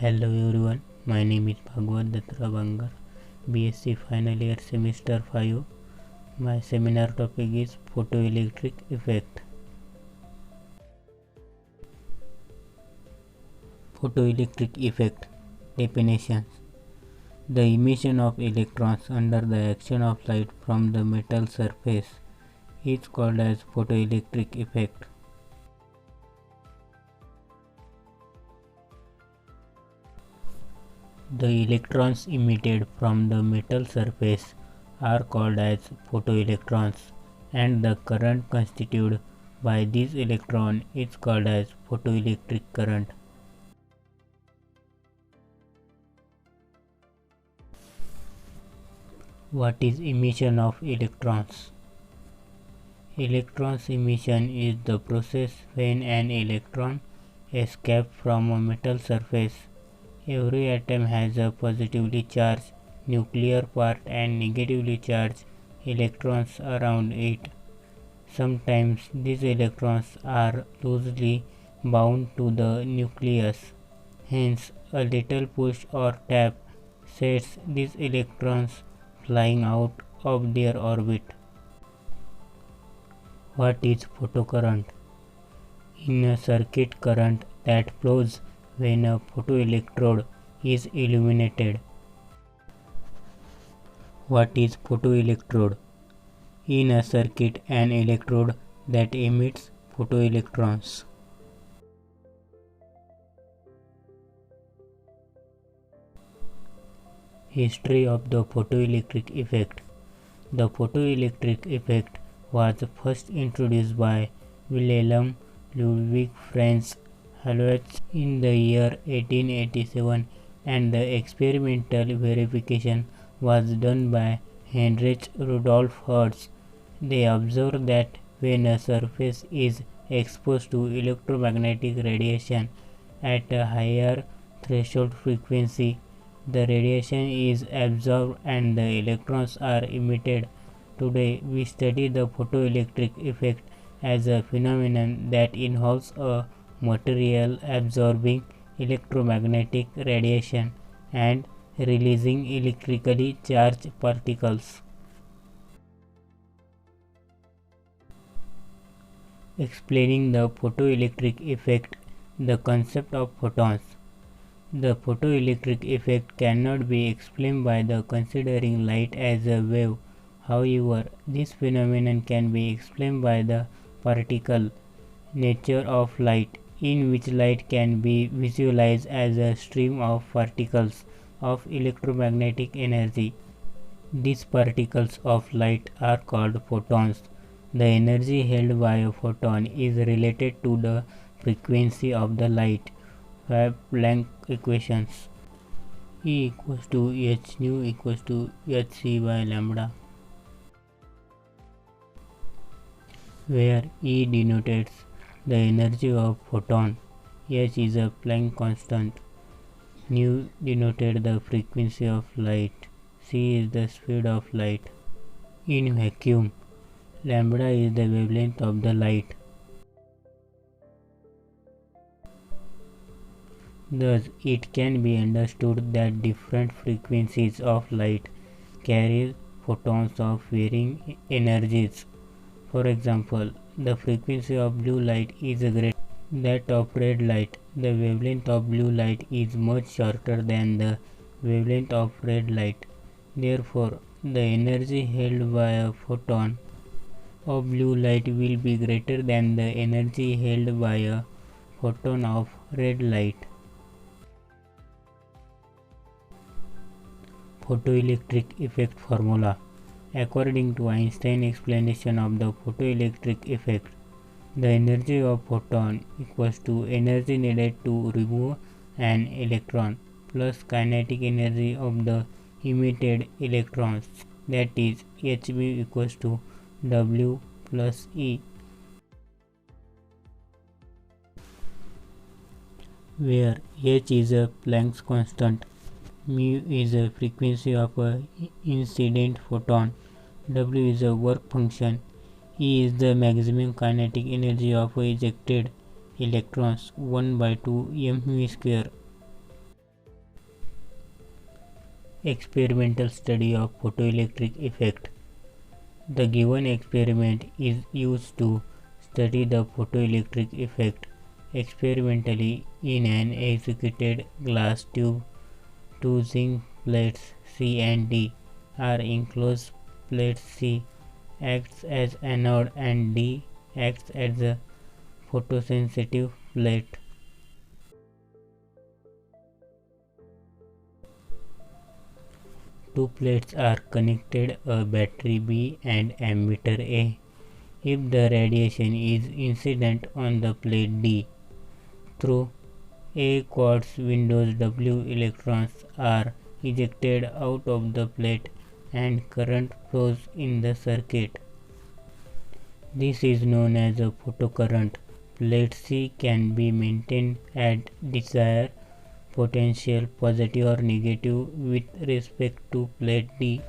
Hello everyone, my name is Bhagwat Datra Bangar, BSc final year semester 5. My seminar topic is photoelectric effect. Photoelectric effect definitions. The emission of electrons under the action of light from the metal surface is called as photoelectric effect. The electrons emitted from the metal surface are called as photoelectrons, and the current constituted by these electrons is called as photoelectric current. What is emission of electrons? Electrons emission is the process when an electron escapes from a metal surface. Every atom has a positively charged nuclear part and negatively charged electrons around it. Sometimes these electrons are loosely bound to the nucleus. Hence, a little push or tap sets these electrons flying out of their orbit. What is photocurrent? In a circuit, current that flows when a photoelectrode is illuminated. What is photoelectrode? In a circuit, an electrode that emits photoelectrons. History of the photoelectric effect. The photoelectric effect was first introduced by Wilhelm Ludwig Franz Halbach in the year 1887, and the experimental verification was done by Heinrich Rudolf Hertz. They observed that when a surface is exposed to electromagnetic radiation at a higher threshold frequency, the radiation is absorbed and the electrons are emitted. Today, we study the photoelectric effect as a phenomenon that involves a material absorbing electromagnetic radiation and releasing electrically charged particles. Explaining the photoelectric effect, the concept of photons. The photoelectric effect cannot be explained by the considering light as a wave. However, this phenomenon can be explained by the particle nature of light, in which light can be visualized as a stream of particles of electromagnetic energy. These particles of light are called photons. The energy held by a photon is related to the frequency of the light. Planck equations. E equals to h nu equals to hc by lambda, where E denotes the energy of photon, h is a Planck constant, nu denoted the frequency of light, c is the speed of light. In vacuum, lambda is the wavelength of the light. Thus, it can be understood that different frequencies of light carry photons of varying energies. For example, the frequency of blue light is greater than that of red light. The wavelength of blue light is much shorter than the wavelength of red light. Therefore, the energy held by a photon of blue light will be greater than the energy held by a photon of red light. Photoelectric effect formula. According to Einstein's explanation of the photoelectric effect, the energy of photon equals to energy needed to remove an electron plus kinetic energy of the emitted electrons, that is hν equals to W plus E, where h is a Planck's constant, mu is a frequency of a incident photon, W is a work function, E is the maximum kinetic energy of ejected electrons 1 by 2 mv square. Experimental study of photoelectric effect. The given experiment is used to study the photoelectric effect experimentally in an executed glass tube. Two zinc plates C and D are enclosed. Plate C acts as anode and D acts as a photosensitive plate. Two plates are connected, a battery B and emitter A. If the radiation is incident on the plate D through A quartz windows, W electrons are ejected out of the plate and current flows in the circuit. This is known as a photocurrent. Plate C can be maintained at desired potential positive or negative with respect to plate D.